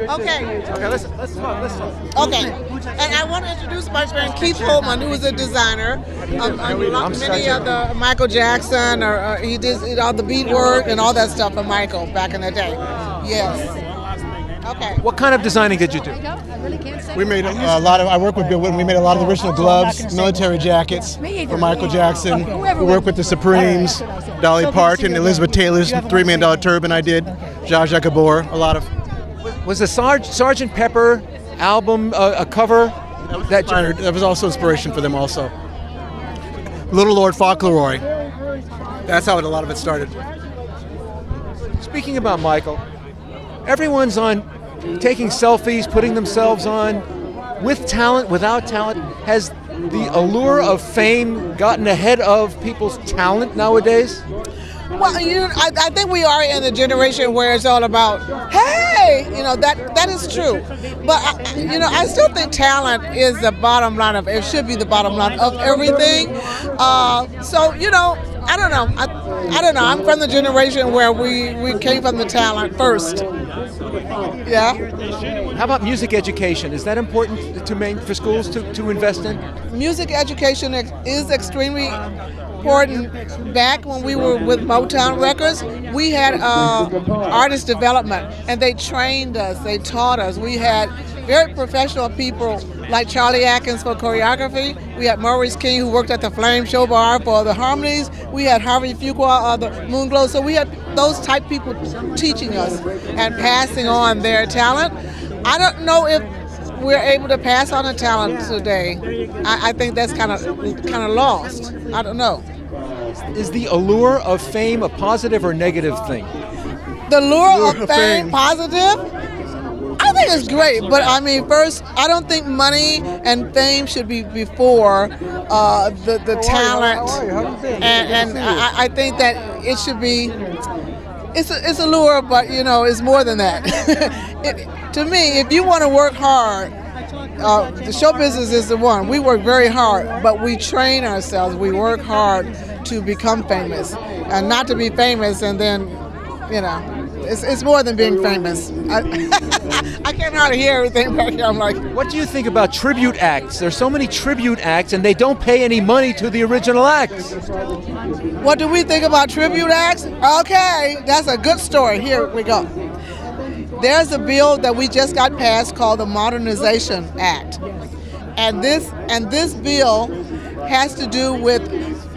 Okay. Okay, let's talk. Okay. And I want to introduce my friend Keith Holman, who is a designer on many of the Michael Jackson, or he did all the beadwork and all that stuff for Michael back in the day. Yes. Okay. What kind of designing did you do? We made a lot of. I work with Bill Whitton. We made a lot of the original gloves, military jackets for Michael Jackson. We worked with the Supremes, Dolly Parton, Elizabeth Taylor's $3 Million Turban. I did. Zsa Zsa Gabor. A lot of. Was the Sgt. Pepper album a cover? That was also inspiration for them. Also, Little Lord Fauntleroy. That's how a lot of it started. Speaking about Michael, everyone's on taking selfies, putting themselves on with talent, without talent. Has the allure of fame gotten ahead of people's talent nowadays? Well, I think we are in the generation where it's all about, hey, that is true. But I still think talent is the bottom line of it. Should be the bottom line of everything. I don't know. I don't know. I'm from the generation where we came from the talent first. Yeah. How about music education? Is that important for schools to invest in? Music education is extremely important. Back when we were with Motown Records, we had artist development, and they trained us, they taught us. We had very professional people like Charlie Atkins for choreography. We had Maurice King, who worked at the Flame Show Bar for the harmonies. We had Harvey Fuqua of the Moonglow. So we had those type people teaching us and passing on their talent. I don't know if we're able to pass on the talent today. I think that's kind of lost. I don't know. Is the allure of fame a positive or negative thing? The allure of fame positive? I think it's great, but first, I don't think money and fame should be before the talent, and I think that it should be. It's a lure, but it's more than that. To me, if you want to work hard, the show business is the one. We work very hard, but we train ourselves. We work hard to become famous, and not to be famous and then, it's more than being famous. I can't hardly hear everything back here. I'm like, what do you think about tribute acts? There's so many tribute acts, and they don't pay any money to the original acts. What do we think about tribute acts? Okay, that's a good story. Here we go. There's a bill that we just got passed called the Modernization Act, and this bill has to do with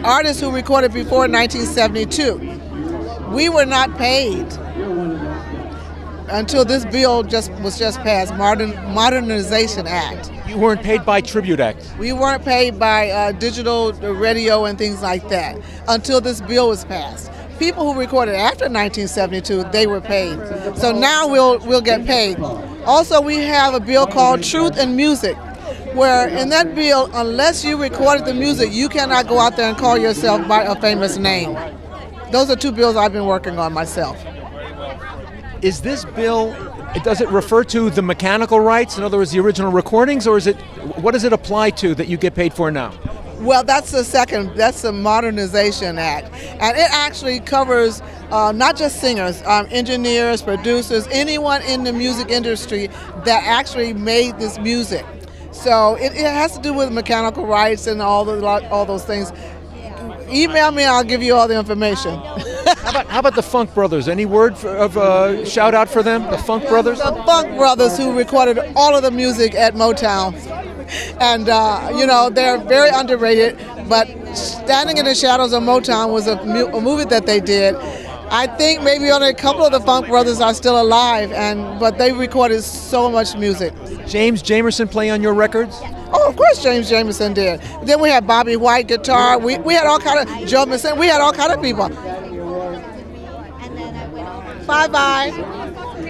artists who recorded before 1972. We were not paid until this bill was just passed, Modernization Act. You weren't paid by tribute acts? We weren't paid by digital radio and things like that until this bill was passed. People who recorded after 1972, they were paid. So now we'll get paid. Also, we have a bill called Truth in Music, where in that bill, unless you recorded the music, you cannot go out there and call yourself by a famous name. Those are two bills I've been working on myself. Is this bill, does it refer to the mechanical rights, in other words, the original recordings, or what does it apply to that you get paid for now? Well, that's the Modernization Act. And it actually covers not just singers, engineers, producers, anyone in the music industry that actually made this music. So it has to do with mechanical rights and all those things. Email me, I'll give you all the information. How about the Funk Brothers? Any word of shout out for them? The Funk Brothers? The Funk Brothers, who recorded all of the music at Motown. And, they're very underrated, but Standing in the Shadows of Motown was a movie that they did. I think maybe only a couple of the Funk Brothers are still alive, but they recorded so much music. James Jamerson play on your records? Oh, of course James Jamerson did. Then we had Bobby White guitar. We had all kind of, Joe Mason, we had all kind of people. Bye-bye.